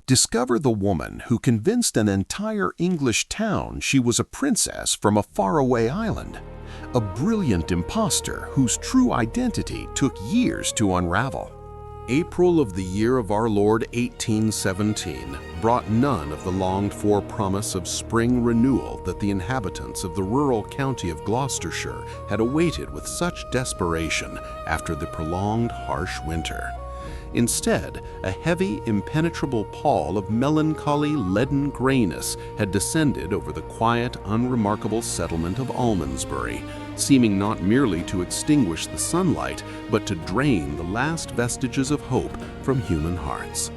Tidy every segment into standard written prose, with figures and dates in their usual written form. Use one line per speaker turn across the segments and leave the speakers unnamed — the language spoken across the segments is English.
Discover the woman who convinced an entire English town she was a princess from a faraway island. A brilliant impostor whose true identity took years to unravel. April of the year of our Lord 1817 brought none of the longed-for promise of spring renewal that the inhabitants of the rural county of Gloucestershire had awaited with such desperation after the prolonged harsh winter. Instead, a heavy, impenetrable pall of melancholy, leaden grayness had descended over the quiet, unremarkable settlement of Almondsbury, seeming not merely to extinguish the sunlight, but to drain the last vestiges of hope from human hearts.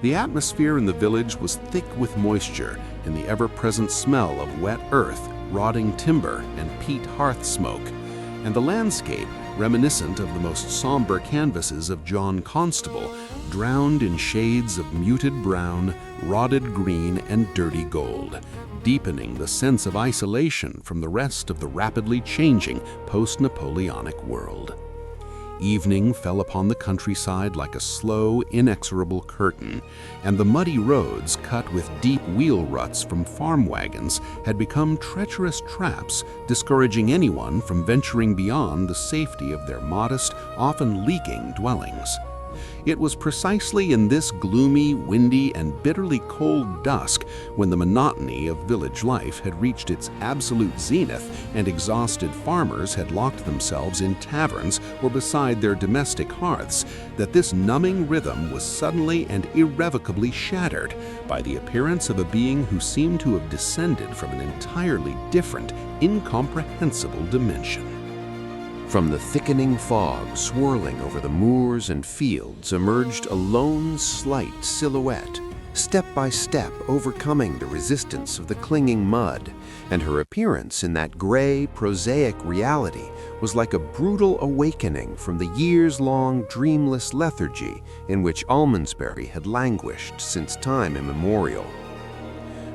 The atmosphere in the village was thick with moisture and the ever-present smell of wet earth, rotting timber, and peat hearth smoke, and the landscape, reminiscent of the most somber canvases of John Constable, drowned in shades of muted brown, rotted green, and dirty gold, deepening the sense of isolation from the rest of the rapidly changing post-Napoleonic world. Evening fell upon the countryside like a slow, inexorable curtain, and the muddy roads, cut with deep wheel ruts from farm wagons, had become treacherous traps, discouraging anyone from venturing beyond the safety of their modest, often leaking dwellings. It was precisely in this gloomy, windy, and bitterly cold dusk, when the monotony of village life had reached its absolute zenith and exhausted farmers had locked themselves in taverns or beside their domestic hearths, that this numbing rhythm was suddenly and irrevocably shattered by the appearance of a being who seemed to have descended from an entirely different, incomprehensible dimension. From the thickening fog swirling over the moors and fields emerged a lone, slight silhouette, step by step overcoming the resistance of the clinging mud, and her appearance in that gray, prosaic reality was like a brutal awakening from the years-long dreamless lethargy in which Almondsbury had languished since time immemorial.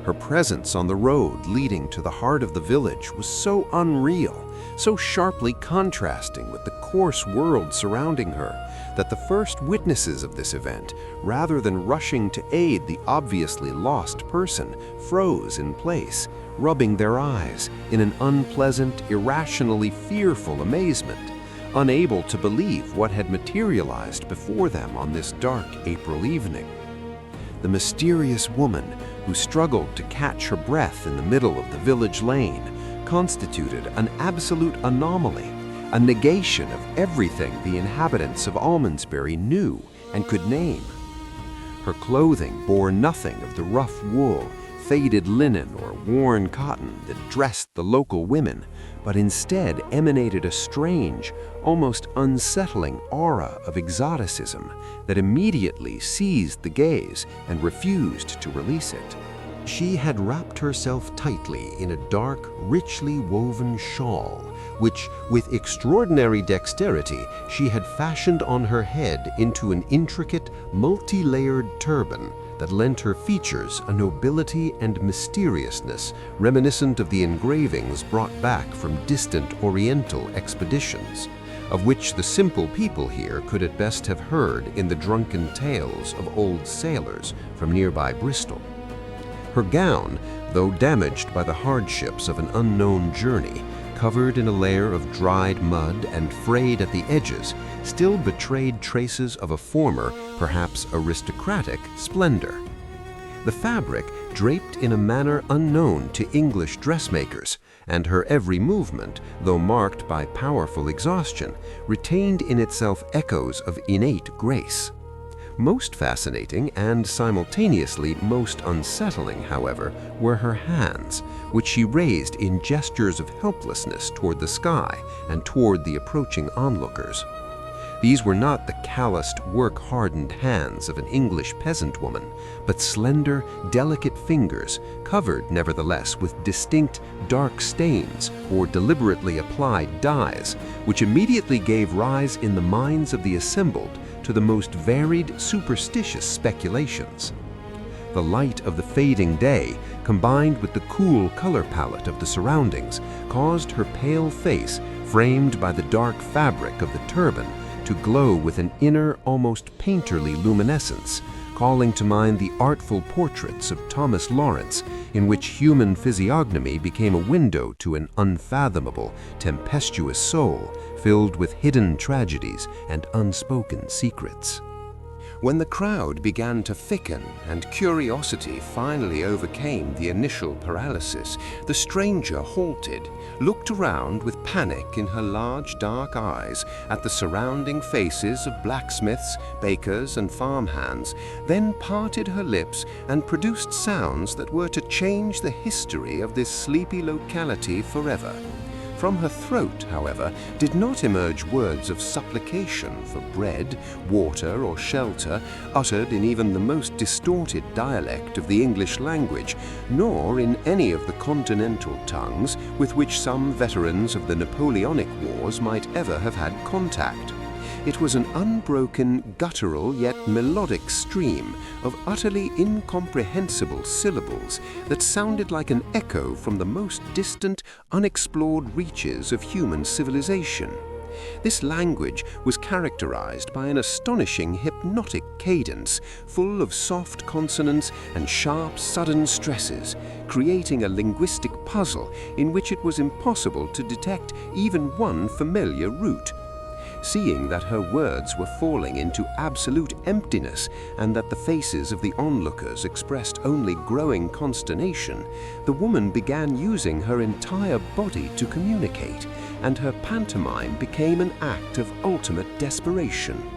Her presence on the road leading to the heart of the village was so unreal, so sharply contrasting with the coarse world surrounding her, that the first witnesses of this event, rather than rushing to aid the obviously lost person, froze in place, rubbing their eyes in an unpleasant, irrationally fearful amazement, unable to believe what had materialized before them on this dark April evening. The mysterious woman who struggled to catch her breath in the middle of the village lane constituted an absolute anomaly, a negation of everything the inhabitants of Almondsbury knew and could name. Her clothing bore nothing of the rough wool, faded linen, or worn cotton that dressed the local women, but instead emanated a strange, almost unsettling aura of exoticism that immediately seized the gaze and refused to release it. She had wrapped herself tightly in a dark, richly woven shawl, which, with extraordinary dexterity, she had fashioned on her head into an intricate, multi-layered turban that lent her features a nobility and mysteriousness reminiscent of the engravings brought back from distant Oriental expeditions, of which the simple people here could at best have heard in the drunken tales of old sailors from nearby Bristol. Her gown, though damaged by the hardships of an unknown journey, covered in a layer of dried mud and frayed at the edges, still betrayed traces of a former, perhaps aristocratic, splendor. The fabric, draped in a manner unknown to English dressmakers, and her every movement, though marked by powerful exhaustion, retained in itself echoes of innate grace. Most fascinating and simultaneously most unsettling, however, were her hands, which she raised in gestures of helplessness toward the sky and toward the approaching onlookers. These were not the calloused, work-hardened hands of an English peasant woman, but slender, delicate fingers, covered nevertheless with distinct, dark stains or deliberately applied dyes, which immediately gave rise in the minds of the assembled to the most varied, superstitious speculations. The light of the fading day, combined with the cool color palette of the surroundings, caused her pale face, framed by the dark fabric of the turban, to glow with an inner, almost painterly luminescence,
calling to mind the artful portraits of Thomas Lawrence, in which human physiognomy became a window to an unfathomable, tempestuous soul filled with hidden tragedies and unspoken secrets. When the crowd began to thicken and curiosity finally overcame the initial paralysis, the stranger halted, looked around with panic in her large dark eyes at the surrounding faces of blacksmiths, bakers, and farmhands, then parted her lips and produced sounds that were to change the history of this sleepy locality forever. From her throat, however, did not emerge words of supplication for bread, water, or shelter, uttered in even the most distorted dialect of the English language, nor in any of the continental tongues with which some veterans of the Napoleonic Wars might ever have had contact. It was an unbroken, guttural yet melodic stream of utterly incomprehensible syllables that sounded like an echo from the most distant, unexplored reaches of human civilization. This language was characterized by an astonishing hypnotic cadence, full of soft consonants and sharp, sudden stresses, creating a linguistic puzzle in which it was impossible to detect even one familiar root. Seeing that her words were falling into absolute emptiness and that the faces of the onlookers expressed only growing consternation, the woman began using her entire body to communicate, and her pantomime became an act of ultimate desperation.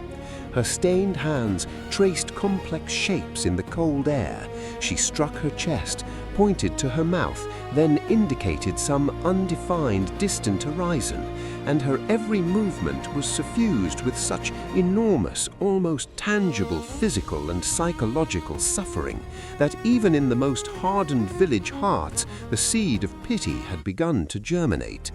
Her stained hands traced complex shapes in the cold air. She struck her chest, pointed to her mouth, then indicated some undefined distant horizon, and her every movement was suffused with such enormous, almost tangible physical and psychological suffering that even in the most hardened village hearts the seed of pity had begun to germinate.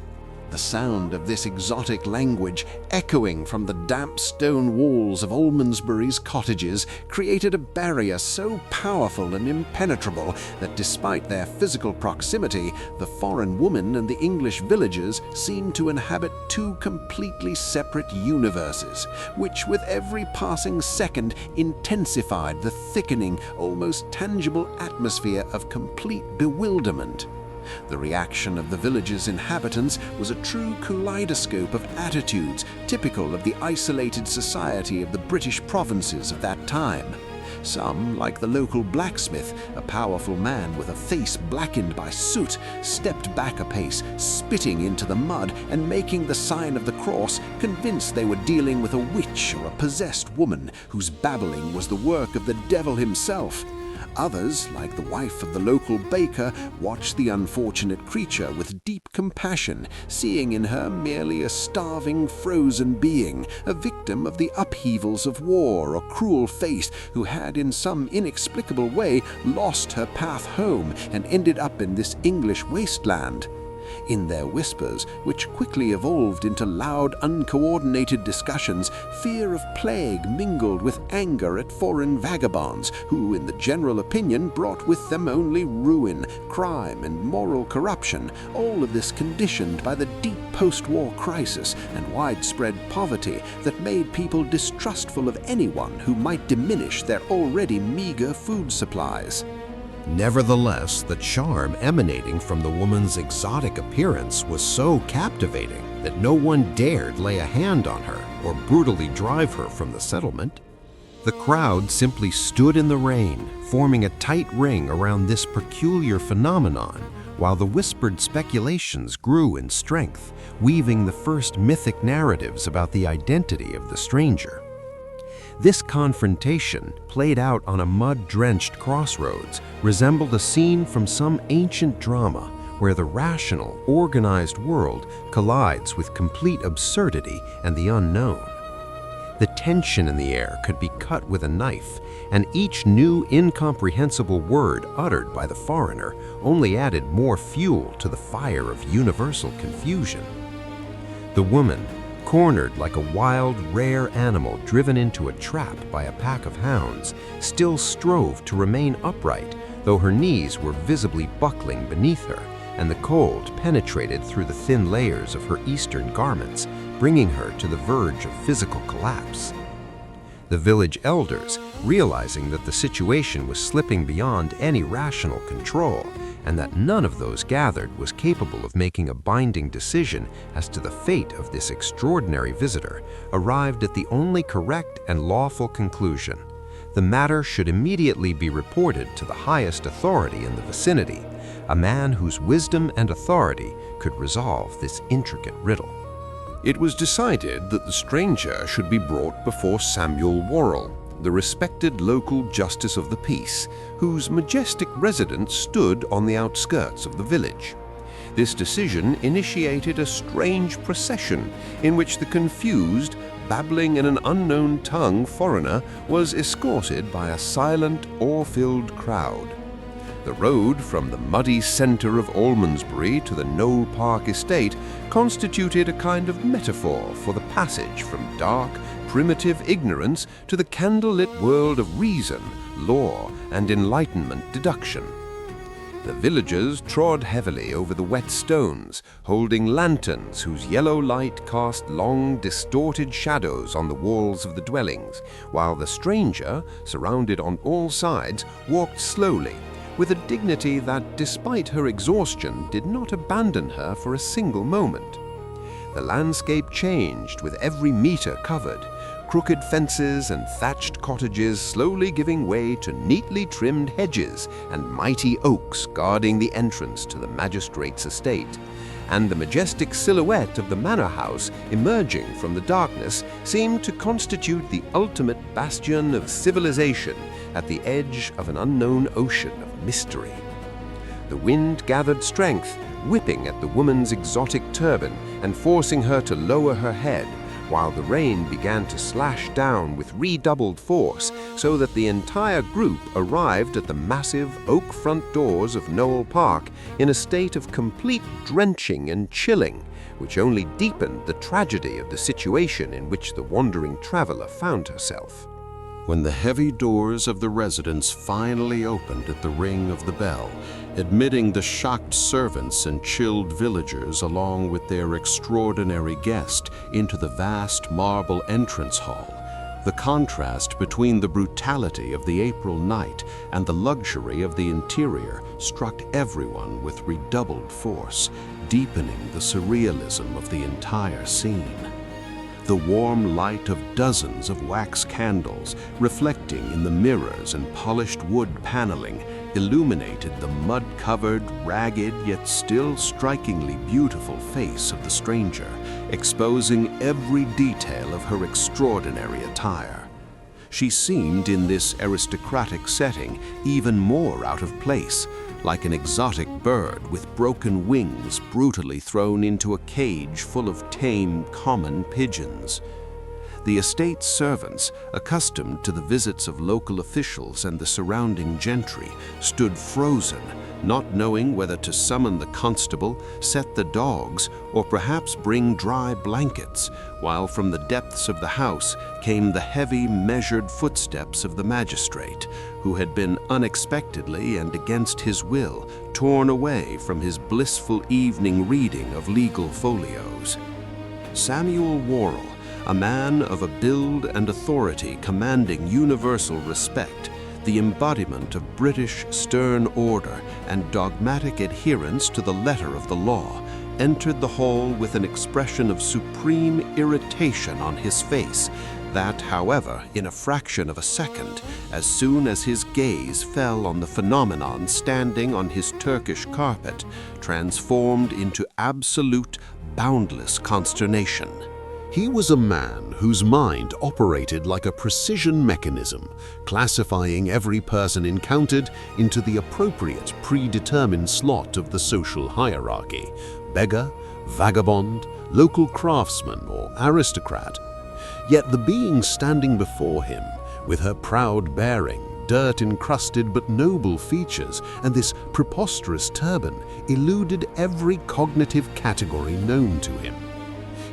The sound of this exotic language, echoing from the damp stone walls of Almondsbury's cottages, created a barrier so powerful and impenetrable that despite their physical proximity, the foreign woman and the English villagers seemed to inhabit two completely separate universes, which with every passing second intensified the thickening, almost tangible atmosphere of complete bewilderment. The reaction of the village's inhabitants was a true kaleidoscope of attitudes typical of the isolated society of the British provinces of that time. Some, like the local blacksmith, a powerful man with a face blackened by soot, stepped back a pace, spitting into the mud and making the sign of the cross, convinced they were dealing with a witch or a possessed woman whose babbling was the work of the devil himself. Others, like the wife of the local baker, watched the unfortunate creature with deep compassion, seeing in her merely a starving, frozen being, a victim of the upheavals of war or cruel fate, who had in some inexplicable way lost her path home and ended up in this English wasteland. In their whispers, which quickly evolved into loud, uncoordinated discussions, fear of plague mingled with anger at foreign vagabonds who, in the general opinion, brought with them only ruin, crime, and moral corruption, all of this conditioned by the deep post-war crisis and widespread poverty that made people distrustful of anyone who might diminish their already meager food supplies.
Nevertheless, the charm emanating from the woman's exotic appearance was so captivating that no one dared lay a hand on her or brutally drive her from the settlement. The crowd simply stood in the rain, forming a tight ring around this peculiar phenomenon, while the whispered speculations grew in strength, weaving the first mythic narratives about the identity of the stranger. This confrontation, played out on a mud-drenched crossroads, resembled a scene from some ancient drama where the rational, organized world collides with complete absurdity and the unknown. The tension in the air could be cut with a knife, and each new incomprehensible word uttered by the foreigner only added more fuel to the fire of universal confusion. The woman, cornered like a wild, rare animal driven into a trap by a pack of hounds, still strove to remain upright, though her knees were visibly buckling beneath her, and the cold penetrated through the thin layers of her eastern garments, bringing her to the verge of physical collapse. The village elders, realizing that the situation was slipping beyond any rational control, and that none of those gathered was capable of making a binding decision as to the fate of this extraordinary visitor, arrived at the only correct and lawful conclusion. The matter should immediately be reported to the highest authority in the vicinity, a man whose wisdom and authority could resolve this intricate riddle.
It was decided that the stranger should be brought before Samuel Worrell, the respected local justice of the peace, whose majestic residence stood on the outskirts of the village. This decision initiated a strange procession in which the confused, babbling in an unknown tongue foreigner was escorted by a silent, awe-filled crowd. The road from the muddy center of Almondsbury to the Knoll Park estate constituted a kind of metaphor for the passage from dark, primitive ignorance to the candlelit world of reason, law, and enlightenment deduction. The villagers trod heavily over the wet stones, holding lanterns whose yellow light cast long, distorted shadows on the walls of the dwellings, while the stranger, surrounded on all sides, walked slowly, with a dignity that, despite her exhaustion, did not abandon her for a single moment. The landscape changed with every meter covered, crooked fences and thatched cottages slowly giving way to neatly trimmed hedges and mighty oaks guarding the entrance to the magistrate's estate. And the majestic silhouette of the manor house emerging from the darkness seemed to constitute the ultimate bastion of civilization at the edge of an unknown ocean of mystery. The wind gathered strength, whipping at the woman's exotic turban and forcing her to lower her head, while the rain began to slash down with redoubled force, so that the entire group arrived at the massive oak front doors of Knoll Park in a state of complete drenching and chilling, which only deepened the tragedy of the situation in which the wandering traveler found herself. When the heavy doors of the residence finally opened at the ring of the bell, admitting the shocked servants and chilled villagers along with their extraordinary guest into the vast marble entrance hall, the contrast between the brutality of the April night and the luxury of the interior struck everyone with redoubled force, deepening the surrealism of the entire scene. The warm light of dozens of wax candles, reflecting in the mirrors and polished wood paneling, illuminated the mud-covered, ragged, yet still strikingly beautiful face of the stranger, exposing every detail of her extraordinary attire. She seemed in this aristocratic setting even more out of place, like an exotic bird with broken wings brutally thrown into a cage full of tame, common pigeons. The estate's servants, accustomed to the visits of local officials and the surrounding gentry, stood frozen, not knowing whether to summon the constable, set the dogs, or perhaps bring dry blankets, while from the depths of the house came the heavy, measured footsteps of the magistrate, who had been unexpectedly and against his will torn away from his blissful evening reading of legal folios. Samuel Worrell, a man of a build and authority commanding universal respect, the embodiment of British stern order and dogmatic adherence to the letter of the law, entered the hall with an expression of supreme irritation on his face that, however, in a fraction of a second, as soon as his gaze fell on the phenomenon standing on his Turkish carpet, transformed into absolute, boundless consternation. He was a man whose mind operated like a precision mechanism, classifying every person encountered into the appropriate predetermined slot of the social hierarchy: beggar, vagabond, local craftsman, or aristocrat. Yet the being standing before him, with her proud bearing, dirt-encrusted but noble features, and this preposterous turban, eluded every cognitive category known to him.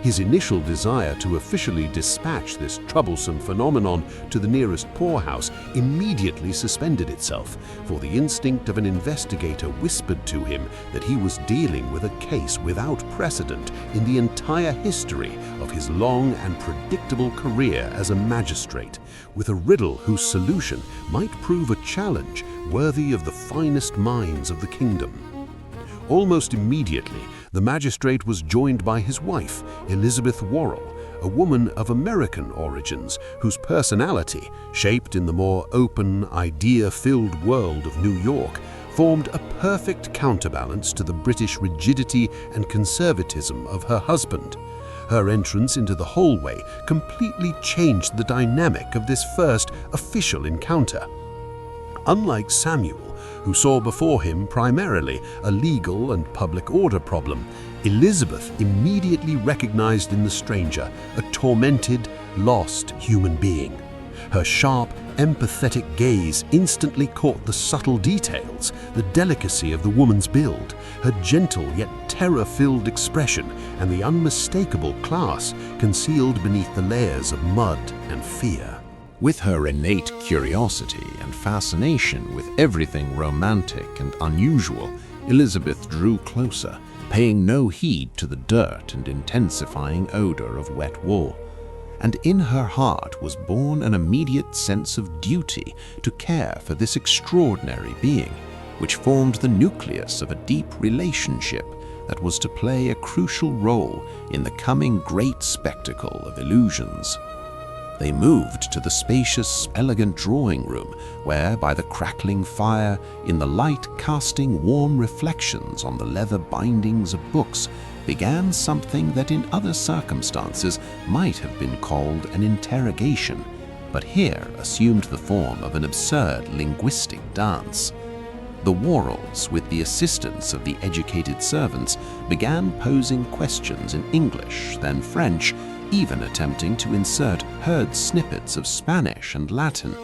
His initial desire to officially dispatch this troublesome phenomenon to the nearest poorhouse immediately suspended itself, for the instinct of an investigator whispered to him that he was dealing with a case without precedent in the entire history of his long and predictable career as a magistrate, with a riddle whose solution might prove a challenge worthy of the finest minds of the kingdom. Almost immediately, the magistrate was joined by his wife, Elizabeth Worrell, a woman of American origins whose personality, shaped in the more open, idea-filled world of New York, formed a perfect counterbalance to the British rigidity and conservatism of her husband. Her entrance into the hallway completely changed the dynamic of this first official encounter. Unlike Samuel, who saw before him primarily a legal and public order problem, Elizabeth immediately recognized in the stranger a tormented, lost human being. Her sharp, empathetic gaze instantly caught the subtle details, the delicacy of the woman's build, her gentle yet terror-filled expression, and the unmistakable class concealed beneath the layers of mud and fear.
With her innate curiosity and fascination with everything romantic and unusual, Elizabeth drew closer, paying no heed to the dirt and intensifying odor of wet wool. And in her heart was born an immediate sense of duty to care for this extraordinary being, which formed the nucleus of a deep relationship that was to play a crucial role in the coming great spectacle of illusions. They moved to the spacious, elegant drawing room, where, by the crackling fire, in the light casting warm reflections on the leather bindings of books, began something that in other circumstances might have been called an interrogation, but here assumed the form of an absurd linguistic dance. The Worrells, with the assistance of the educated servants, began posing questions in English, then French, even attempting to insert heard snippets of Spanish and Latin.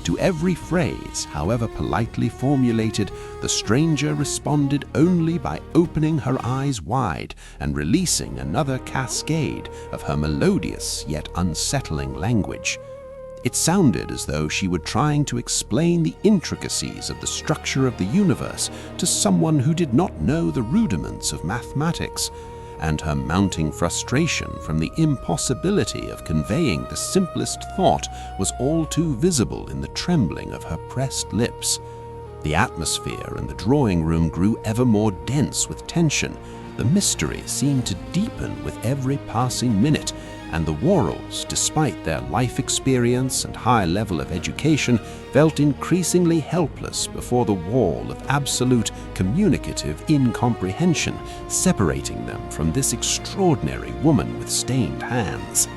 To every phrase, however politely formulated, the stranger responded only by opening her eyes wide and releasing another cascade of her melodious yet unsettling language. It sounded as though she were trying to explain the intricacies of the structure of the universe to someone who did not know the rudiments of mathematics, and her mounting frustration from the impossibility of conveying the simplest thought was all too visible in the trembling of her pressed lips. The atmosphere in the drawing room grew ever more dense with tension. The mystery seemed to deepen with every passing minute, and the Worrells, despite their life experience and high level of education, felt increasingly helpless before the wall of absolute communicative incomprehension separating them from this extraordinary woman with stained hands.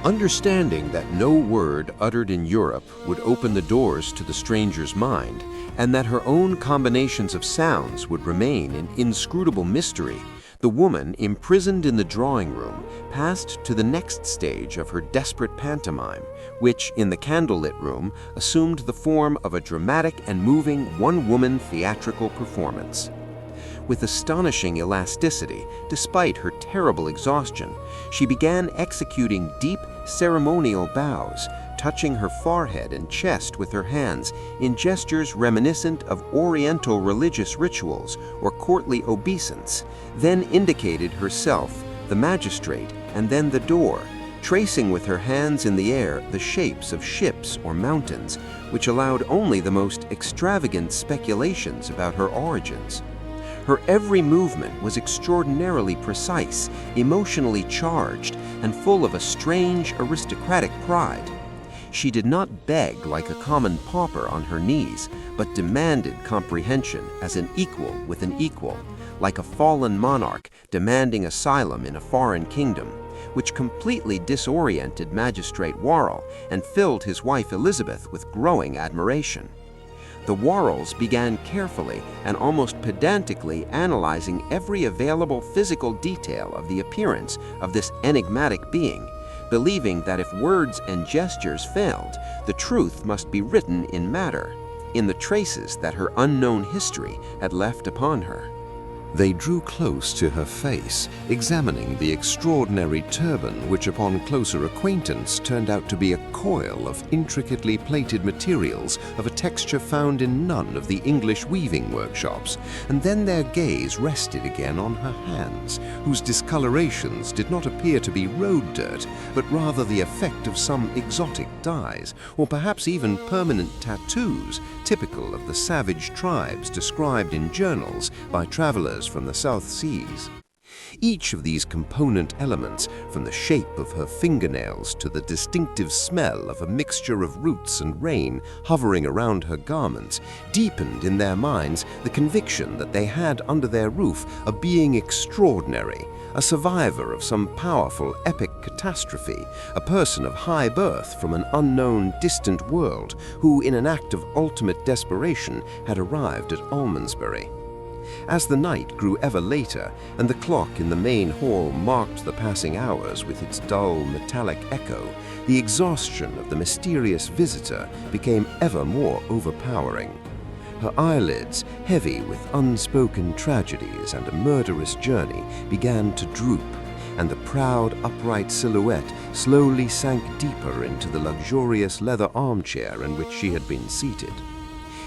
Understanding that no word uttered in Europe would open the doors to the stranger's mind, and that her own combinations of sounds would remain an inscrutable mystery, the woman, imprisoned in the drawing room, passed to the next stage of her desperate pantomime, which, in the candlelit room, assumed the form of a dramatic and moving one-woman theatrical performance. With astonishing elasticity, despite her terrible exhaustion, she began executing deep, ceremonial bows, touching her forehead and chest with her hands in gestures reminiscent of Oriental religious rituals or courtly obeisance, then indicated herself, the magistrate, and then the door, tracing with her hands in the air the shapes of ships or mountains, which allowed only the most extravagant speculations about her origins. Her every movement was extraordinarily precise, emotionally charged, and full of a strange aristocratic pride. She did not beg like a common pauper on her knees, but demanded comprehension as an equal with an equal, like a fallen monarch demanding asylum in a foreign kingdom, which completely disoriented Magistrate Worrell and filled his wife Elizabeth with growing admiration. The Worrells began carefully and almost pedantically analyzing every available physical detail of the appearance of this enigmatic being, believing that if words and gestures failed, the truth must be written in matter, in the traces that her unknown history had left upon her. They drew close to her face, examining the extraordinary turban which upon closer acquaintance turned out to be a coil of intricately plated materials of a texture found in none of the English weaving workshops, and then their gaze rested again on her hands, whose discolorations did not appear to be road dirt, but rather the effect of some exotic dyes, or perhaps even permanent tattoos, typical of the savage tribes described in journals by travelers from the South Seas. Each of these component elements, from the shape of her fingernails to the distinctive smell of a mixture of roots and rain hovering around her garments, deepened in their minds the conviction that they had under their roof a being extraordinary, a survivor of some powerful epic catastrophe, a person of high birth from an unknown, distant world, who in an act of ultimate desperation had arrived at Almondsbury. As the night grew ever later, and the clock in the main hall marked the passing hours with its dull, metallic echo, the exhaustion of the mysterious visitor became ever more overpowering. Her eyelids, heavy with unspoken tragedies and a murderous journey, began to droop, and the proud, upright silhouette slowly sank deeper into the luxurious leather armchair in which she had been seated.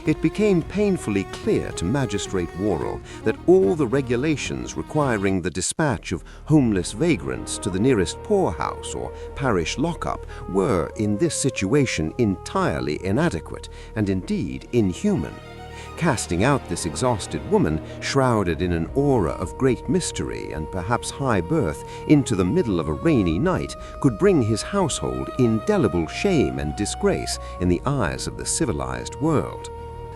It became painfully clear to Magistrate Worrell that all the regulations requiring the dispatch of homeless vagrants to the nearest poorhouse or parish lockup were, in this situation, entirely inadequate and indeed inhuman. Casting out this exhausted woman, shrouded in an aura of great mystery and perhaps high birth, into the middle of a rainy night could bring his household indelible shame and disgrace in the eyes of the civilized world.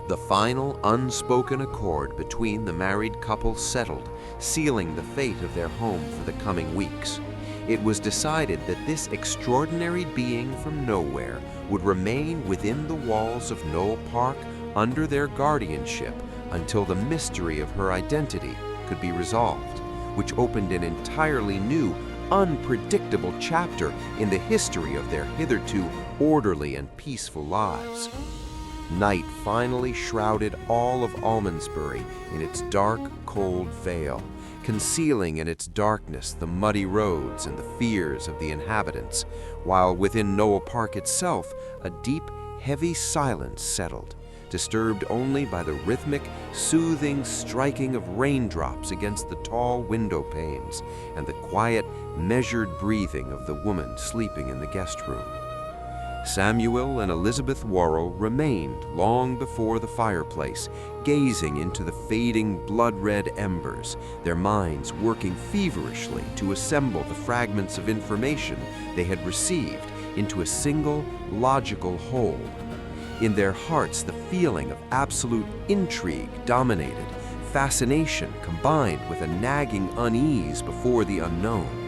The final unspoken accord between the married couple settled, sealing the fate of their home for the coming weeks. It was decided that this extraordinary being from nowhere would remain within the walls of Knoll Park under their guardianship until the mystery of her identity could be resolved, which opened an entirely new, unpredictable chapter in the history of their hitherto orderly and peaceful lives. Night finally shrouded all of Almondsbury in its dark, cold veil, concealing in its darkness the muddy roads and the fears of the inhabitants, while within Knoll Park itself a deep, heavy silence settled, disturbed only by the rhythmic, soothing striking of raindrops against the tall window panes and the quiet, measured breathing of the woman sleeping in the guest room. Samuel and Elizabeth Worrell remained long before the fireplace, gazing into the fading blood-red embers, their minds working feverishly to assemble the fragments of information they had received into a single, logical whole. In their hearts, the feeling of absolute intrigue dominated, fascination combined with a nagging unease before the unknown.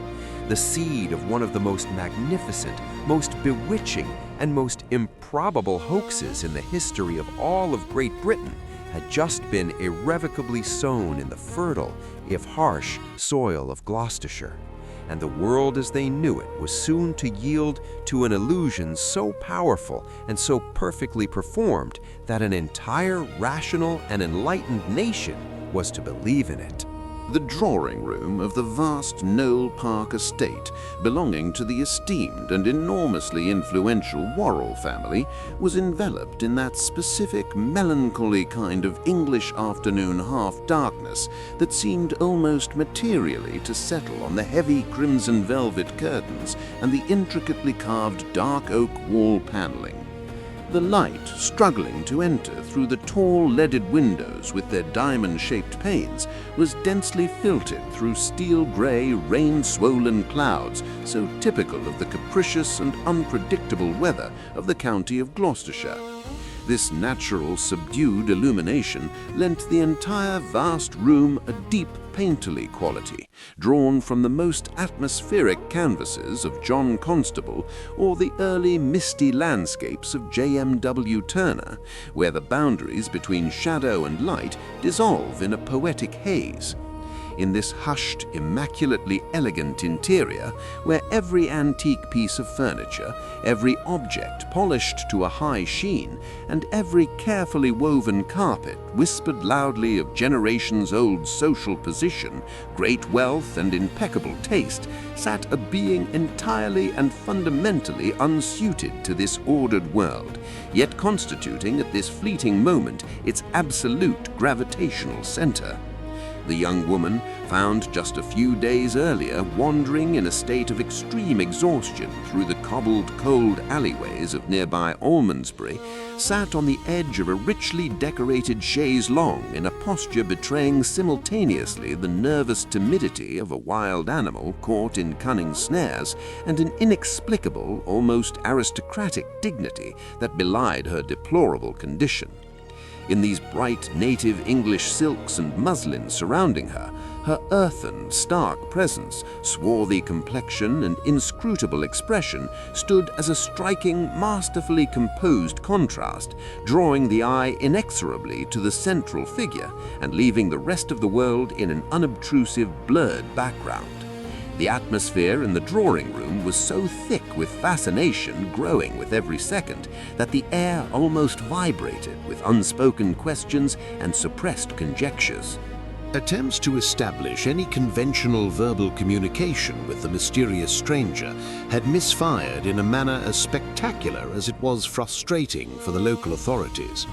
The seed of one of the most magnificent, most bewitching, and most improbable hoaxes in the history of all of Great Britain had just been irrevocably sown in the fertile, if harsh, soil of Gloucestershire, and the world as they knew it was soon to yield to an illusion so powerful and so perfectly performed that an entire rational and enlightened nation was to believe in it.
The drawing-room of the vast Knoll Park estate, belonging to the esteemed and enormously influential Worrell family, was enveloped in that specific melancholy kind of English afternoon half-darkness that seemed almost materially to settle on the heavy crimson velvet curtains and the intricately carved dark oak wall paneling. The light, struggling to enter through the tall leaded windows with their diamond-shaped panes, was densely filtered through steel-gray, rain-swollen clouds so typical of the capricious and unpredictable weather of the county of Gloucestershire. This natural, subdued illumination lent the entire vast room a deep, painterly quality, drawn from the most atmospheric canvases of John Constable or the early misty landscapes of J.M.W. Turner, where the boundaries between shadow and light dissolve in a poetic haze.
in this hushed, immaculately elegant interior where every antique piece of furniture, every object polished to a high sheen, and every carefully woven carpet whispered loudly of generations-old social position, great wealth, and impeccable taste, sat a being entirely and fundamentally unsuited to this ordered world, yet constituting at this fleeting moment its absolute gravitational center. The young woman, found just a few days earlier wandering in a state of extreme exhaustion through the cobbled, cold alleyways of nearby Almondsbury, sat on the edge of a richly decorated chaise longue in a posture betraying simultaneously the nervous timidity of a wild animal caught in cunning snares and an inexplicable, almost aristocratic dignity that belied her deplorable condition. In these bright native English silks and muslins surrounding her, her earthen, stark presence, swarthy complexion, and inscrutable expression stood as a striking, masterfully composed contrast, drawing the eye inexorably to the central figure and leaving the rest of the world in an unobtrusive, blurred background. The atmosphere in the drawing room was so thick with fascination growing with every second that the air almost vibrated with unspoken questions and suppressed conjectures.
Attempts to establish any conventional verbal communication with the mysterious stranger had misfired in a manner as spectacular as it was frustrating for the local authorities.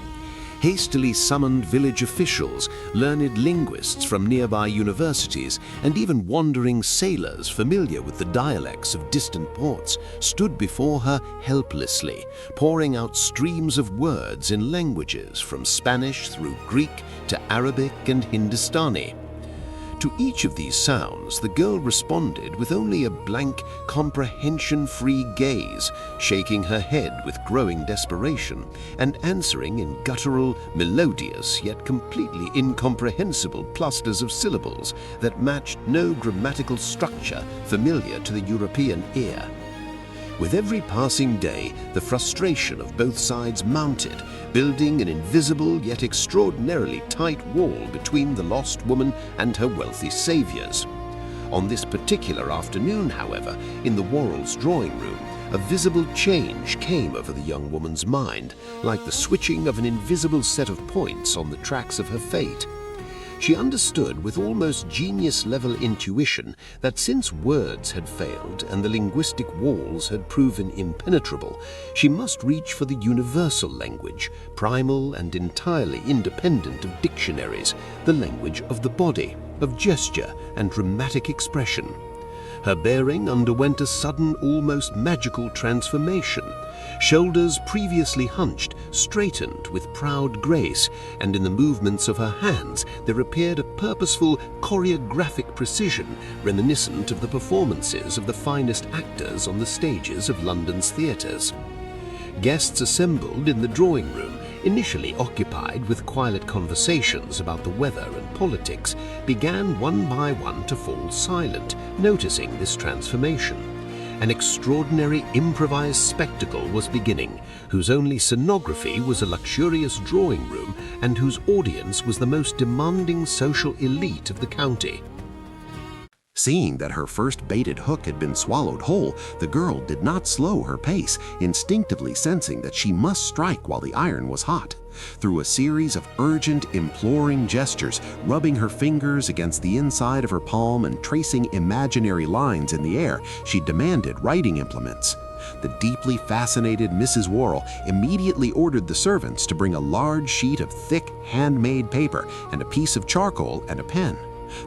Hastily summoned village officials, learned linguists from nearby universities, and even wandering sailors familiar with the dialects of distant ports stood before her helplessly, pouring out streams of words in languages from Spanish through Greek to Arabic and Hindustani. To each of these sounds, the girl responded with only a blank, comprehension-free gaze, shaking her head with growing desperation, and answering in guttural, melodious, yet completely incomprehensible clusters of syllables that matched no grammatical structure familiar to the European ear. With every passing day, the frustration of both sides mounted, building an invisible yet extraordinarily tight wall between the lost woman and her wealthy saviors. On this particular afternoon, however, in the Worrells' drawing room, a visible change came over the young woman's mind, like the switching of an invisible set of points on the tracks of her fate. She understood with almost genius-level intuition that since words had failed and the linguistic walls had proven impenetrable, she must reach for the universal language, primal and entirely independent of dictionaries, the language of the body, of gesture and dramatic expression. Her bearing underwent a sudden, almost magical transformation. Shoulders previously hunched straightened with proud grace, and in the movements of her hands there appeared a purposeful, choreographic precision reminiscent of the performances of the finest actors on the stages of London's theatres. Guests assembled in the drawing room, initially occupied with quiet conversations about the weather and politics, began one by one to fall silent, noticing this transformation. An extraordinary improvised spectacle was beginning, whose only scenography was a luxurious drawing room and whose audience was the most demanding social elite of the county.
Seeing that her first baited hook had been swallowed whole, the girl did not slow her pace, instinctively sensing that she must strike while the iron was hot. Through a series of urgent, imploring gestures, rubbing her fingers against the inside of her palm and tracing imaginary lines in the air, she demanded writing implements. The deeply fascinated Mrs. Worrell immediately ordered the servants to bring a large sheet of thick, handmade paper and a piece of charcoal and a pen.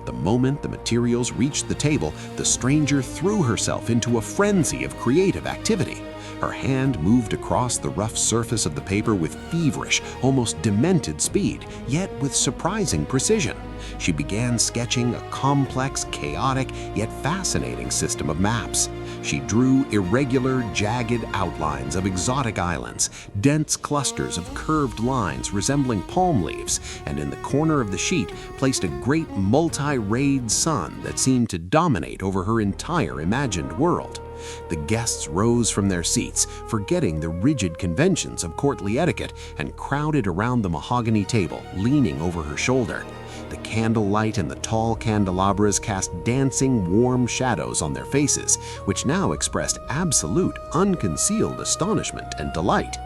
The moment the materials reached the table, the stranger threw herself into a frenzy of creative activity. Her hand moved across the rough surface of the paper with feverish, almost demented speed, yet with surprising precision. She began sketching a complex, chaotic, yet fascinating system of maps. She drew irregular, jagged outlines of exotic islands, dense clusters of curved lines resembling palm leaves, and in the corner of the sheet placed a great multi-rayed sun that seemed to dominate over her entire imagined world. The guests rose from their seats, forgetting the rigid conventions of courtly etiquette, and crowded around the mahogany table, leaning over her shoulder.
The candlelight and the tall candelabras cast dancing, warm shadows on their faces, which now expressed absolute, unconcealed astonishment and delight.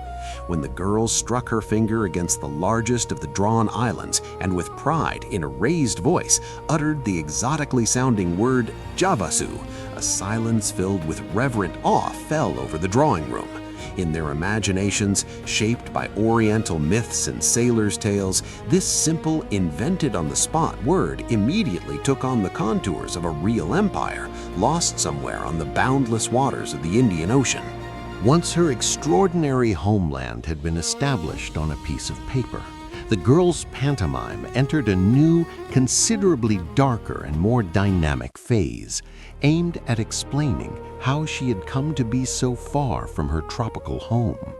When the girl struck her finger against the largest of the drawn islands and with pride, in a raised voice, uttered the exotically sounding word Javasu, a silence filled with reverent awe fell over the drawing room. In their imaginations, shaped by Oriental myths and sailors' tales, this simple, invented-on-the-spot word immediately took on the contours of a real empire, lost somewhere on the boundless waters of the Indian Ocean. Once her extraordinary homeland had been established on a piece of paper, the girl's pantomime entered a new, considerably darker and more dynamic phase, aimed at explaining how she had come to be so far from her tropical home.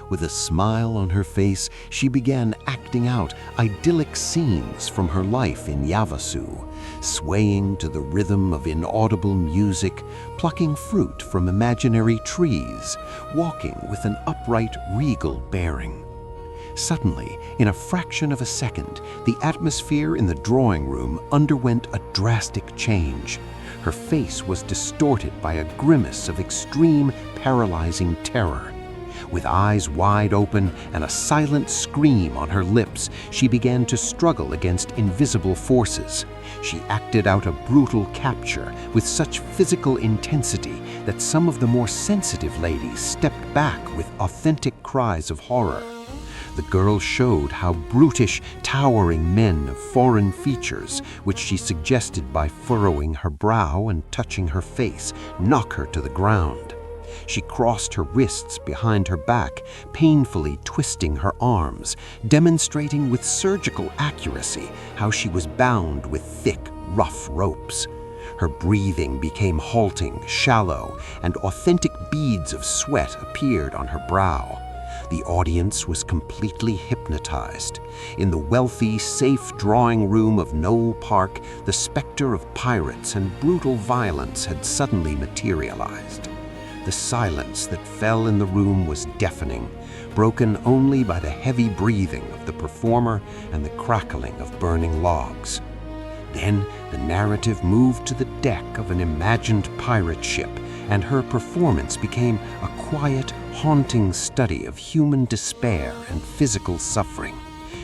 With a smile on her face, she began acting out idyllic scenes from her life in Yavasu, swaying to the rhythm of inaudible music, plucking fruit from imaginary trees, walking with an upright, regal bearing. Suddenly, in a fraction of a second, the atmosphere in the drawing room underwent a drastic change. Her face was distorted by a grimace of extreme, paralyzing terror. With eyes wide open and a silent scream on her lips, she began to struggle against invisible forces. She acted out a brutal capture with such physical intensity that some of the more sensitive ladies stepped back with authentic cries of horror. The girl showed how brutish, towering men of foreign features, which she suggested by furrowing her brow and touching her face, knock her to the ground. She crossed her wrists behind her back, painfully twisting her arms, demonstrating with surgical accuracy how she was bound with thick, rough ropes. Her breathing became halting, shallow, and authentic beads of sweat appeared on her brow. The audience was completely hypnotized. In the wealthy, safe drawing room of Knoll Park, the specter of pirates and brutal violence had suddenly materialized. The silence that fell in the room was deafening, broken only by the heavy breathing of the performer and the crackling of burning logs. Then the narrative moved to the deck of an imagined pirate ship, and her performance became a quiet, haunting study of human despair and physical suffering.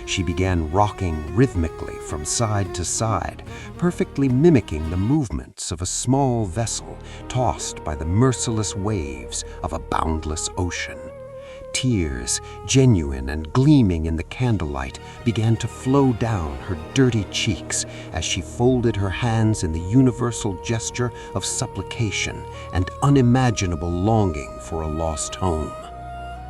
She began rocking rhythmically from side to side, perfectly mimicking the movements of a small vessel tossed by the merciless waves of a boundless ocean. Tears, genuine and gleaming in the candlelight, began to flow down her dirty cheeks as she folded her hands in the universal gesture of supplication and unimaginable longing for a lost home.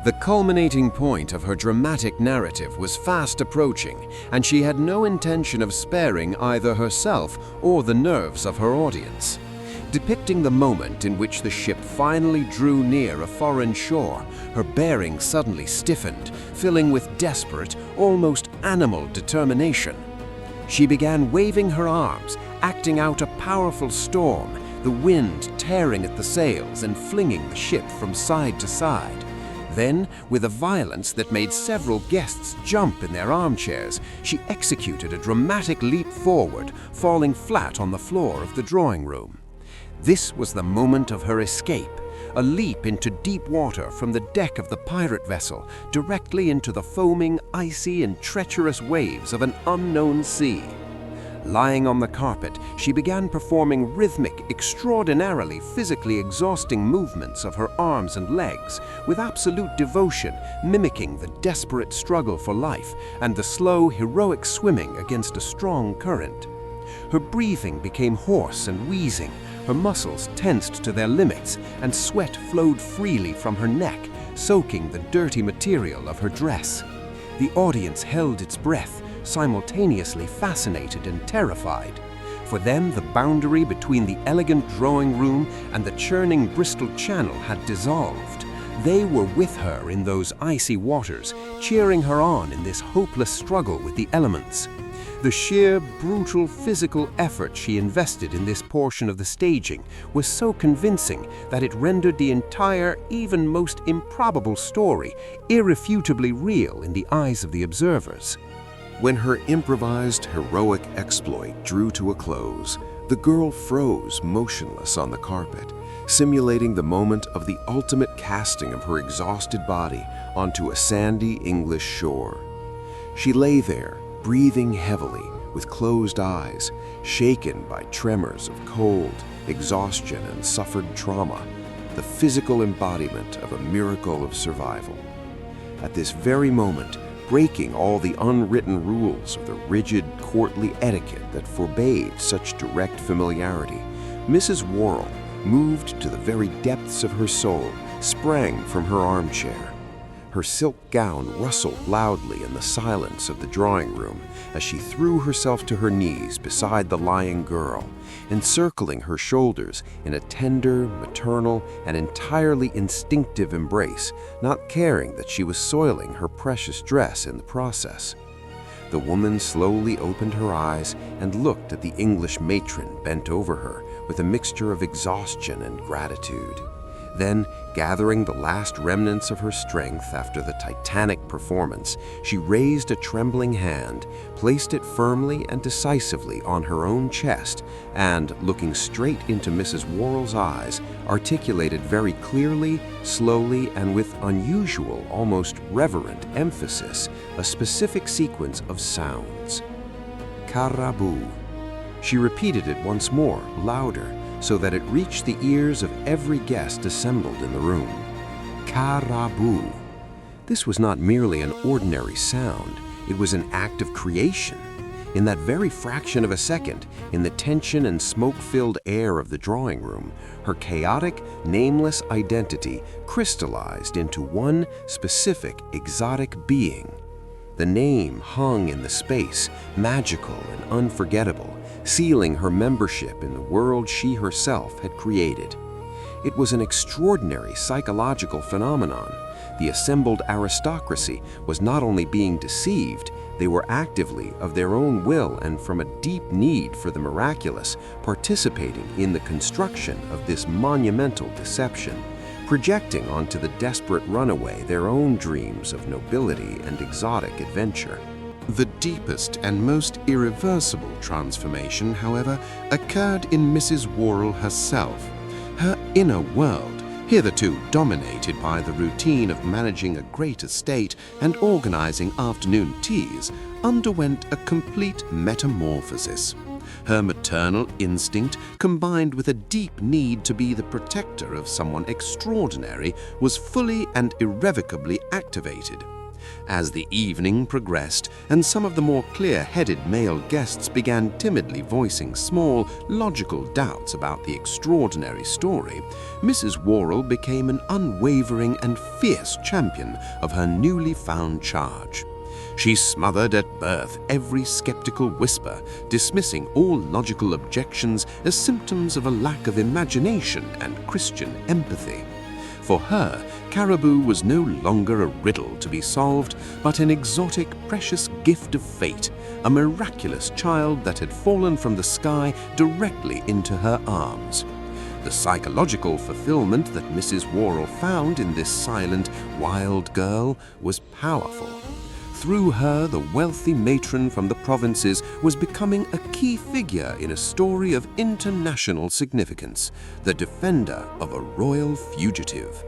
The culminating point of her dramatic narrative was fast approaching, and she had no intention of sparing either herself or the nerves of her audience. Depicting the moment in which the ship finally drew near a foreign shore, her bearing suddenly stiffened, filling with desperate, almost animal determination. She began waving her arms, acting out a powerful storm, the wind tearing at the sails and flinging the ship from side to side. Then, with a violence that made several guests jump in their armchairs, she executed a dramatic leap forward, falling flat on the floor of the drawing room. This was the moment of her escape, a leap into deep water from the deck of the pirate vessel, directly into the foaming, icy, and treacherous waves of an unknown sea. Lying on the carpet, she began performing rhythmic, extraordinarily physically exhausting movements of her arms and legs, with absolute devotion, mimicking the desperate struggle for life and the slow, heroic swimming against a strong current. Her breathing became hoarse and wheezing, her muscles tensed to their limits, and sweat flowed freely from her neck, soaking the dirty material of her dress. The audience held its breath, simultaneously fascinated and terrified. For them, the boundary between the elegant drawing room and the churning Bristol Channel had dissolved. They were with her in those icy waters, cheering her on in this hopeless struggle with the elements. The sheer, brutal physical effort she invested in this portion of the staging was so convincing that it rendered the entire, even most improbable story irrefutably real in the eyes of the observers.
When her improvised heroic exploit drew to a close, the girl froze motionless on the carpet, simulating the moment of the ultimate casting of her exhausted body onto a sandy English shore. She lay there, breathing heavily, with closed eyes, shaken by tremors of cold, exhaustion, and suffered trauma, the physical embodiment of a miracle of survival. At this very moment, breaking all the unwritten rules of the rigid courtly etiquette that forbade such direct familiarity, Mrs. Worrell, moved to the very depths of her soul, sprang from her armchair. Her silk gown rustled loudly in the silence of the drawing room as she threw herself to her knees beside the lying girl, encircling her shoulders in a tender, maternal, and entirely instinctive embrace, not caring that she was soiling her precious dress in the process. The woman slowly opened her eyes and looked at the English matron bent over her with a mixture of exhaustion and gratitude. Then, gathering the last remnants of her strength after the titanic performance, she raised a trembling hand, placed it firmly and decisively on her own chest, and, looking straight into Mrs. Worrell's eyes, articulated very clearly, slowly, and with unusual, almost reverent emphasis, a specific sequence of sounds. Carabou. She repeated it once more, louder, so that it reached the ears of every guest assembled in the room. Carabou. This was not merely an ordinary sound, it was an act of creation. In that very fraction of a second, in the tension and smoke-filled air of the drawing room, her chaotic, nameless identity crystallized into one specific, exotic being. The name hung in the space, magical and unforgettable, sealing her membership in the world she herself had created. It was an extraordinary psychological phenomenon. The assembled aristocracy was not only being deceived, they were actively, of their own will and from a deep need for the miraculous, participating in the construction of this monumental deception, projecting onto the desperate runaway their own dreams of nobility and exotic adventure.
The deepest and most irreversible transformation, however, occurred in Mrs. Worrell herself. Her inner world, hitherto dominated by the routine of managing a great estate and organizing afternoon teas, underwent a complete metamorphosis. Her maternal instinct, combined with a deep need to be the protector of someone extraordinary, was fully and irrevocably activated. As the evening progressed and some of the more clear-headed male guests began timidly voicing small, logical doubts about the extraordinary story, Mrs. Worrell became an unwavering and fierce champion of her newly found charge. She smothered at birth every skeptical whisper, dismissing all logical objections as symptoms of a lack of imagination and Christian empathy. For her, Carabou was no longer a riddle to be solved, but an exotic, precious gift of fate, a miraculous child that had fallen from the sky directly into her arms. The psychological fulfillment that Mrs. Worrell found in this silent, wild girl was powerful. Through her, the wealthy matron from the provinces was becoming a key figure in a story of international significance, the defender of a royal fugitive.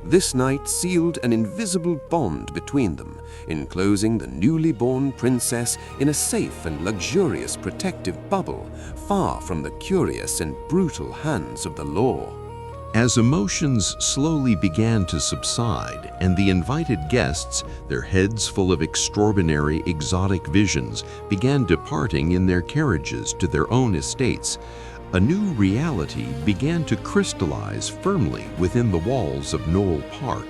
This night sealed an invisible bond between them, enclosing the newly born princess in a safe and luxurious protective bubble, far from the curious and brutal hands of the law.
As emotions slowly began to subside and the invited guests, their heads full of extraordinary exotic visions, began departing in their carriages to their own estates, a new reality began to crystallize firmly within the walls of Knoll Park.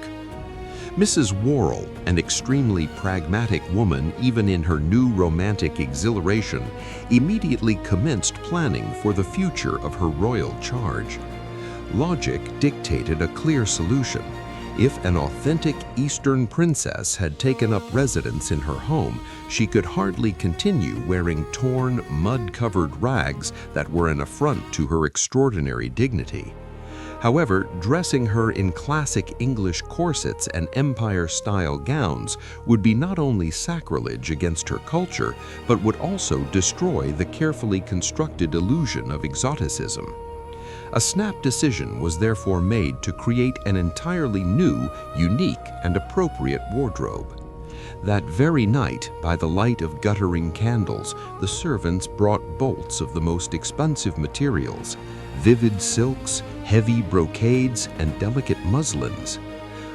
Mrs. Worrell, an extremely pragmatic woman even in her new romantic exhilaration, immediately commenced planning for the future of her royal charge. Logic dictated a clear solution. If an authentic Eastern princess had taken up residence in her home, she could hardly continue wearing torn, mud-covered rags that were an affront to her extraordinary dignity.
However, dressing her in classic English corsets and empire-style gowns would be not only sacrilege against her culture, but would also destroy the carefully constructed illusion of exoticism. A snap decision was therefore made to create an entirely new, unique, and appropriate wardrobe. That very night, by the light of guttering candles, the servants brought bolts of the most expensive materials, vivid silks, heavy brocades, and delicate muslins.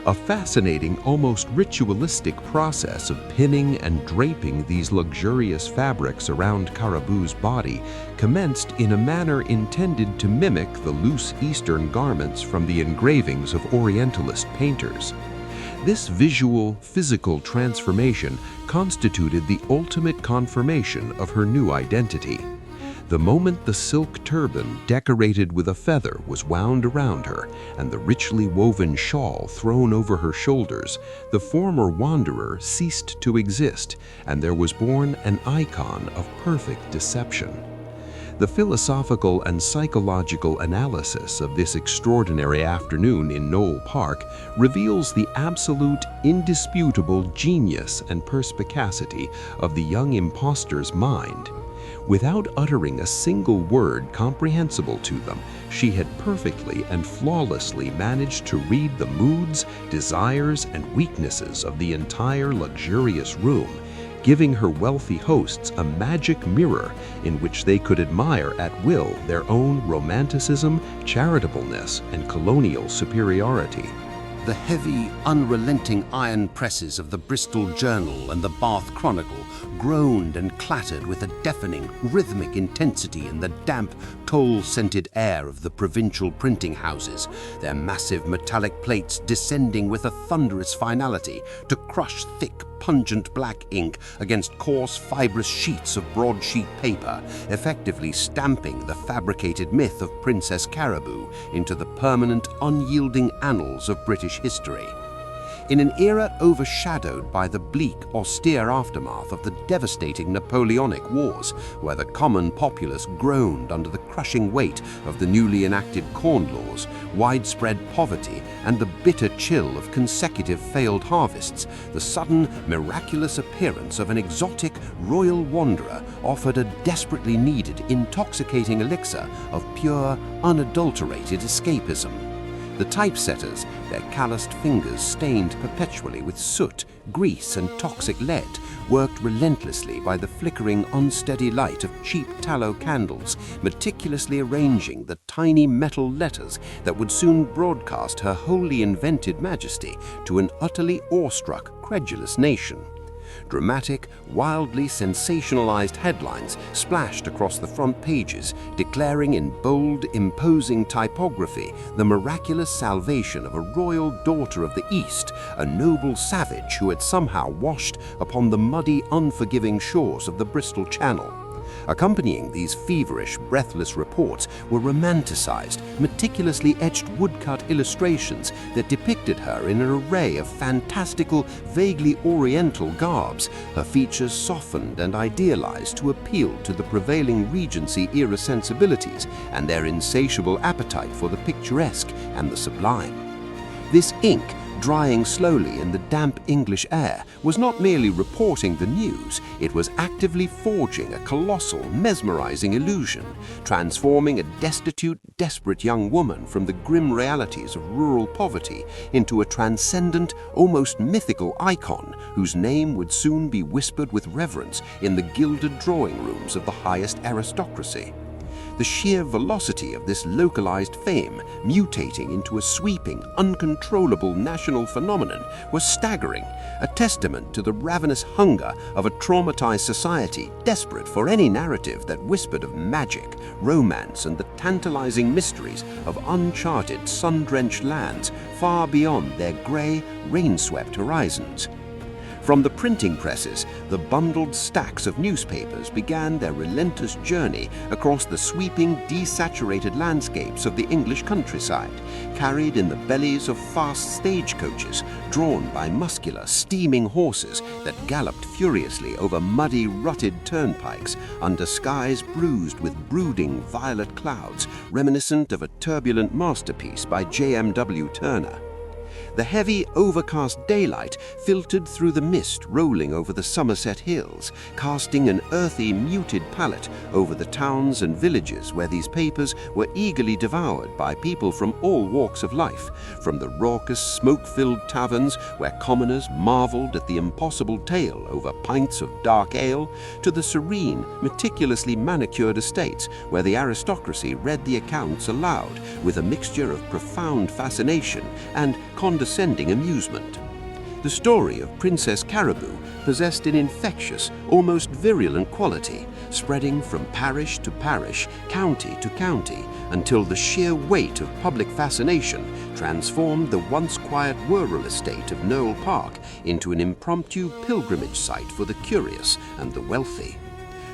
A fascinating, almost ritualistic process of pinning and draping these luxurious fabrics around Caribou's body commenced in a manner intended to mimic the loose Eastern garments from the engravings of Orientalist painters. This visual, physical transformation constituted the ultimate confirmation of her new identity. The moment the silk turban decorated with a feather was wound around her and the richly woven shawl thrown over her shoulders, the former wanderer ceased to exist, and there was born an icon of perfect deception. The philosophical and psychological analysis of this extraordinary afternoon in Knoll Park reveals the absolute, indisputable genius and perspicacity of the young impostor's mind. Without uttering a single word comprehensible to them, she had perfectly and flawlessly managed to read the moods, desires, and weaknesses of the entire luxurious room, giving her wealthy hosts a magic mirror in which they could admire at will their own romanticism, charitableness, and colonial superiority.
The heavy, unrelenting iron presses of the Bristol Journal and the Bath Chronicle groaned and clattered with a deafening, rhythmic intensity in the damp, coal-scented air of the provincial printing houses, their massive metallic plates descending with a thunderous finality to crush thick, pungent black ink against coarse, fibrous sheets of broadsheet paper, effectively stamping the fabricated myth of Princess Caribou into the permanent, unyielding annals of British history. In an era overshadowed by the bleak, austere aftermath of the devastating Napoleonic Wars, where the common populace groaned under the crushing weight of the newly enacted Corn Laws, widespread poverty, and the bitter chill of consecutive failed harvests, the sudden, miraculous appearance of an exotic royal wanderer offered a desperately needed, intoxicating elixir of pure, unadulterated escapism. The typesetters, their calloused fingers stained perpetually with soot, grease, and toxic lead, worked relentlessly by the flickering, unsteady light of cheap tallow candles, meticulously arranging the tiny metal letters that would soon broadcast her wholly invented majesty to an utterly awestruck, credulous nation. Dramatic, wildly sensationalized headlines splashed across the front pages, declaring in bold, imposing typography the miraculous salvation of a royal daughter of the East, a noble savage who had somehow washed upon the muddy, unforgiving shores of the Bristol Channel. Accompanying these feverish, breathless reports were romanticized, meticulously etched woodcut illustrations that depicted her in an array of fantastical, vaguely oriental garbs, her features softened and idealized to appeal to the prevailing Regency-era sensibilities and their insatiable appetite for the picturesque and the sublime. This ink, drying slowly in the damp English air, was not merely reporting the news, it was actively forging a colossal, mesmerizing illusion, transforming a destitute, desperate young woman from the grim realities of rural poverty into a transcendent, almost mythical icon whose name would soon be whispered with reverence in the gilded drawing rooms of the highest aristocracy. The sheer velocity of this localized fame, mutating into a sweeping, uncontrollable national phenomenon, was staggering, a testament to the ravenous hunger of a traumatized society desperate for any narrative that whispered of magic, romance, and the tantalizing mysteries of uncharted, sun-drenched lands far beyond their gray, rain-swept horizons.
From the printing presses, the bundled stacks of newspapers began their relentless journey across the sweeping, desaturated landscapes of the English countryside, carried in the bellies of fast stagecoaches, drawn by muscular, steaming horses that galloped furiously over muddy, rutted turnpikes under skies bruised with brooding violet clouds, reminiscent of a turbulent masterpiece by J.M.W. Turner. The heavy, overcast daylight filtered through the mist rolling over the Somerset hills, casting an earthy, muted palette over the towns and villages where these papers were eagerly devoured by people from all walks of life, from the raucous, smoke-filled taverns where commoners marveled at the impossible tale over pints of dark ale, to the serene, meticulously manicured estates where the aristocracy read the accounts aloud with a mixture of profound fascination and condescending amusement. The story of Princess Caribou possessed an infectious, almost virulent quality, spreading from parish to parish, county to county, until the sheer weight of public fascination transformed the once quiet rural estate of Knowle Park into an impromptu pilgrimage site for the curious and the wealthy.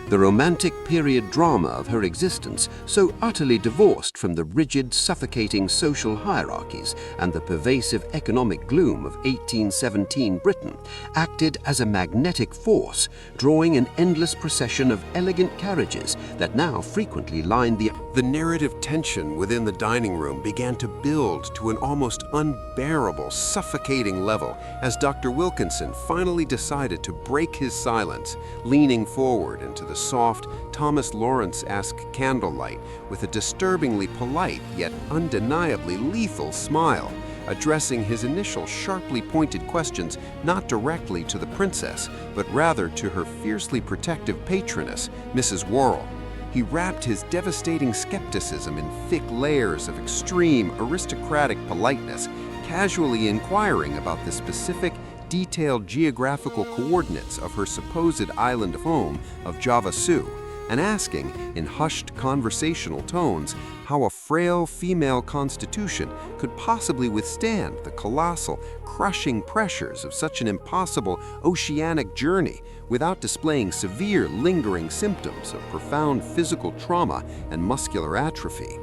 The romantic period drama of her existence, so utterly divorced from the rigid, suffocating social hierarchies and the pervasive economic gloom of 1817 Britain, acted as a magnetic force, drawing an endless procession of elegant carriages that now frequently lined the narrative tension within the dining room began to build to an almost unbearable, suffocating level as Dr. Wilkinson finally decided to break his silence, leaning forward into the soft, Thomas Lawrence-esque candlelight with a disturbingly polite yet undeniably lethal smile, addressing his initial sharply pointed questions not directly to the princess, but rather to her fiercely protective patroness, Mrs. Worrell. He wrapped his devastating skepticism in thick layers of extreme aristocratic politeness, casually inquiring about the specific, detailed geographical coordinates of her supposed island home of Javasu, and asking, in hushed conversational tones, how a frail female constitution could possibly withstand the colossal, crushing pressures of such an impossible oceanic journey without displaying severe, lingering symptoms of profound physical trauma and muscular atrophy.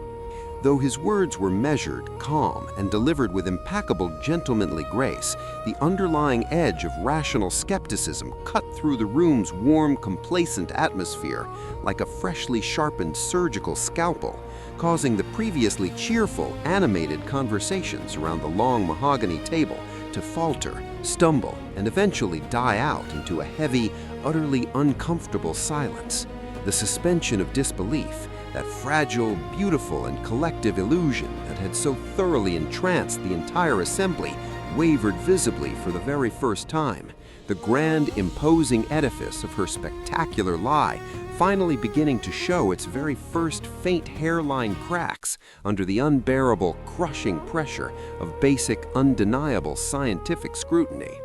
Though his words were measured, calm, and delivered with impeccable gentlemanly grace, the underlying edge of rational skepticism cut through the room's warm, complacent atmosphere like a freshly sharpened surgical scalpel, causing the previously cheerful, animated conversations around the long mahogany table to falter, stumble, and eventually die out into a heavy, utterly uncomfortable silence. The suspension of disbelief, that fragile, beautiful, and collective illusion that had so thoroughly entranced the entire assembly, wavered visibly for the very first time, the grand, imposing edifice of her spectacular lie finally beginning to show its very first faint hairline cracks under the unbearable, crushing pressure of basic, undeniable scientific scrutiny.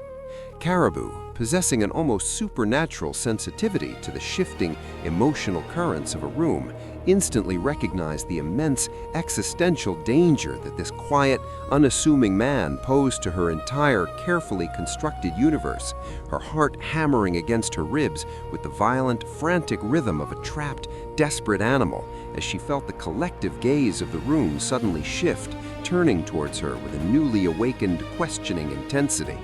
Caribou, possessing an almost supernatural sensitivity to the shifting, emotional currents of a room, instantly recognized the immense existential danger that this quiet, unassuming man posed to her entire, carefully constructed universe, her heart hammering against her ribs with the violent, frantic rhythm of a trapped, desperate animal as she felt the collective gaze of the room suddenly shift, turning towards her with a newly awakened, questioning intensity.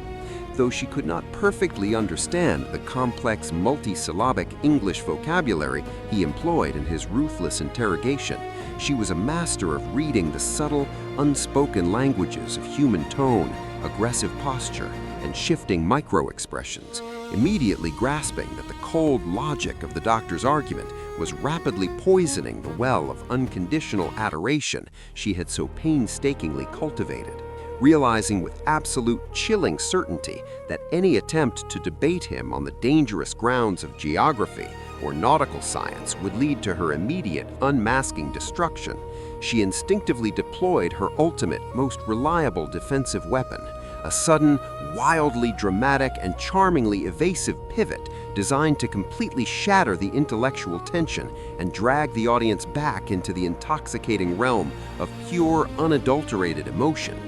Though she could not perfectly understand the complex multisyllabic English vocabulary he employed in his ruthless interrogation, she was a master of reading the subtle, unspoken languages of human tone, aggressive posture, and shifting micro-expressions, immediately grasping that the cold logic of the doctor's argument was rapidly poisoning the well of unconditional adoration she had so painstakingly cultivated. Realizing with absolute chilling certainty that any attempt to debate him on the dangerous grounds of geography or nautical science would lead to her immediate, unmasking destruction, she instinctively deployed her ultimate, most reliable defensive weapon, a sudden, wildly dramatic and charmingly evasive pivot designed to completely shatter the intellectual tension and drag the audience back into the intoxicating realm of pure, unadulterated emotion.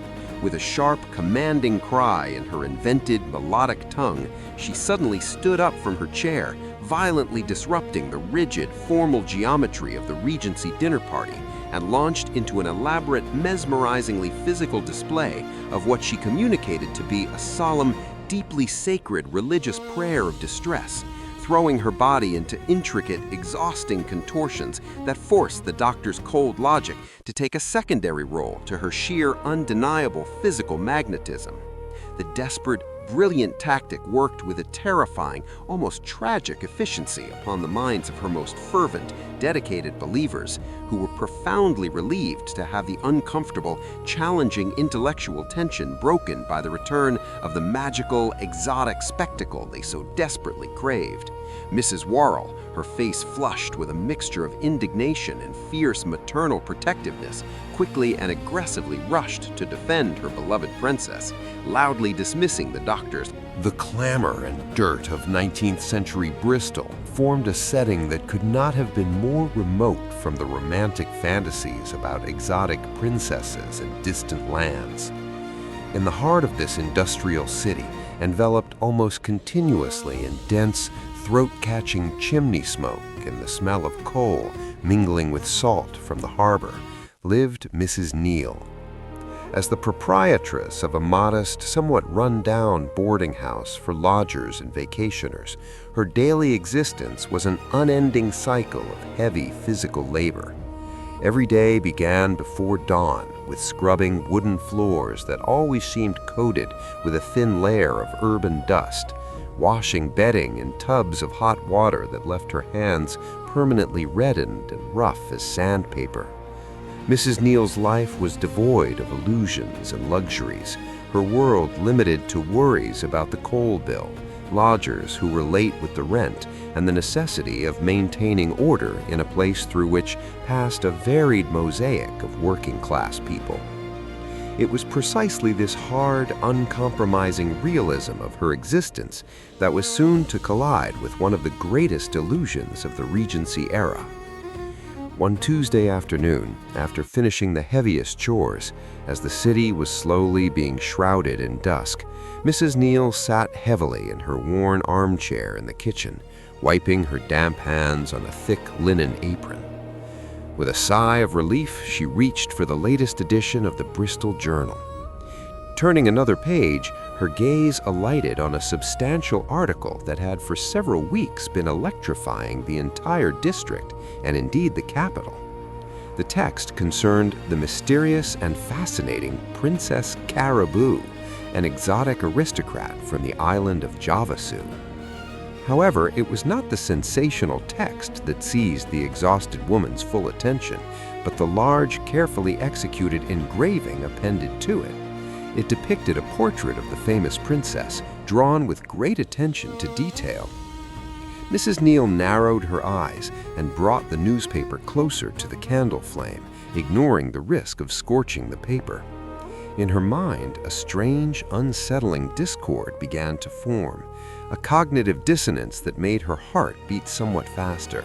With a sharp, commanding cry in her invented, melodic tongue, she suddenly stood up from her chair, violently disrupting the rigid, formal geometry of the Regency dinner party, and launched into an elaborate, mesmerizingly physical display of what she communicated to be a solemn, deeply sacred religious prayer of distress, throwing her body into intricate, exhausting contortions that forced the doctor's cold logic to take a secondary role to her sheer, undeniable physical magnetism. The desperate, brilliant tactic worked with a terrifying, almost tragic efficiency upon the minds of her most fervent, dedicated believers, who were profoundly relieved to have the uncomfortable, challenging intellectual tension broken by the return of the magical, exotic spectacle they so desperately craved. Mrs. Worrell, her face flushed with a mixture of indignation and fierce maternal protectiveness, quickly and aggressively rushed to defend her beloved princess, loudly dismissing the doctors.
The clamor and dirt of 19th century Bristol formed a setting that could not have been more remote from the romantic fantasies about exotic princesses and distant lands. In the heart of this industrial city, enveloped almost continuously in dense, throat-catching chimney smoke and the smell of coal mingling with salt from the harbor, lived Mrs. Neal. As the proprietress of a modest, somewhat run-down boarding house for lodgers and vacationers, her daily existence was an unending cycle of heavy physical labor. Every day began before dawn with scrubbing wooden floors that always seemed coated with a thin layer of urban dust, washing bedding in tubs of hot water that left her hands permanently reddened and rough as sandpaper. Mrs. Neal's life was devoid of illusions and luxuries, her world limited to worries about the coal bill, lodgers who were late with the rent, and the necessity of maintaining order in a place through which passed a varied mosaic of working-class people. It was precisely this hard, uncompromising realism of her existence that was soon to collide with one of the greatest illusions of the Regency era. One Tuesday afternoon, after finishing the heaviest chores, as the city was slowly being shrouded in dusk, Mrs. Neal sat heavily in her worn armchair in the kitchen, wiping her damp hands on a thick linen apron. With a sigh of relief, she reached for the latest edition of the Bristol Journal. Turning another page, her gaze alighted on a substantial article that had for several weeks been electrifying the entire district and indeed the capital. The text concerned the mysterious and fascinating Princess Caribou, an exotic aristocrat from the island of Javasu. However, it was not the sensational text that seized the exhausted woman's full attention, but the large, carefully executed engraving appended to it. It depicted a portrait of the famous princess, drawn with great attention to detail. Mrs. Neal narrowed her eyes and brought the newspaper closer to the candle flame, ignoring the risk of scorching the paper. In her mind, a strange, unsettling discord began to form, a cognitive dissonance that made her heart beat somewhat faster.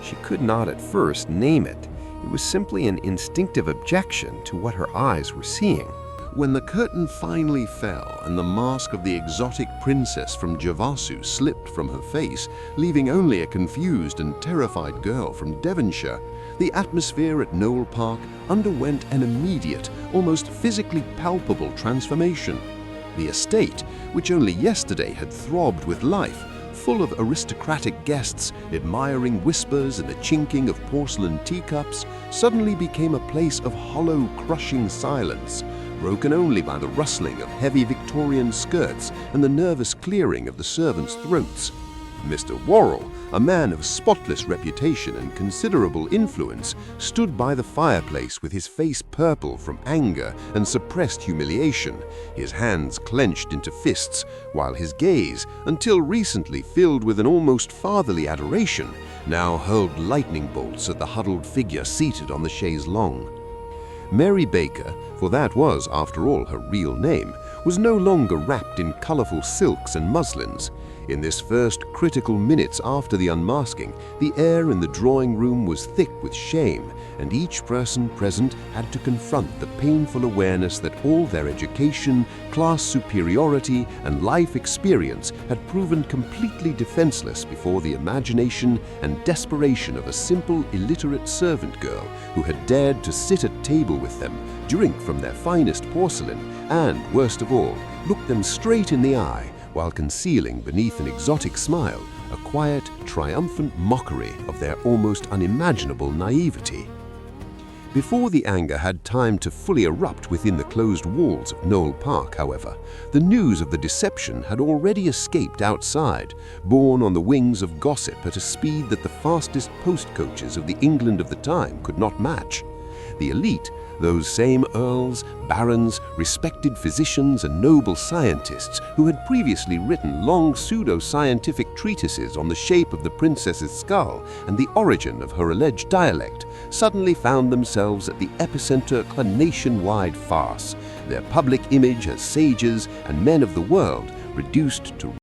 She could not at first name it. It was simply an instinctive objection to what her eyes were seeing.
When the curtain finally fell and the mask of the exotic princess from Javasu slipped from her face, leaving only a confused and terrified girl from Devonshire, the atmosphere at Knowle Park underwent an immediate, almost physically palpable transformation. The estate, which only yesterday had throbbed with life, full of aristocratic guests, admiring whispers and the chinking of porcelain teacups, suddenly became a place of hollow, crushing silence, broken only by the rustling of heavy Victorian skirts and the nervous clearing of the servants' throats. Mr. Worrell, a man of spotless reputation and considerable influence, stood by the fireplace with his face purple from anger and suppressed humiliation, his hands clenched into fists, while his gaze, until recently filled with an almost fatherly adoration, now hurled lightning bolts at the huddled figure seated on the chaise longue. Mary Baker, for that was, after all, her real name, was no longer wrapped in colorful silks and muslins.
In this first critical minutes after the unmasking, the air in the drawing room was thick with shame, and each person present had to confront the painful awareness that all their education, class superiority, and life experience had proven completely defenseless before the imagination and desperation of a simple, illiterate servant girl who had dared to sit at table with them, drink from their finest porcelain, and, worst of all, look them straight in the eye, while concealing beneath an exotic smile a quiet, triumphant mockery of their almost unimaginable naivety. Before the anger had time to fully erupt within the closed walls of Knowle Park, however, the news of the deception had already escaped outside, borne on the wings of gossip at a speed that the fastest post-coaches of the England of the time could not match. The elite, those same earls, barons, respected physicians, and noble scientists who had previously written long pseudo-scientific treatises on the shape of the princess's skull and the origin of her alleged dialect, suddenly found themselves at the epicenter of a nationwide farce, their public image as sages and men of the world reduced to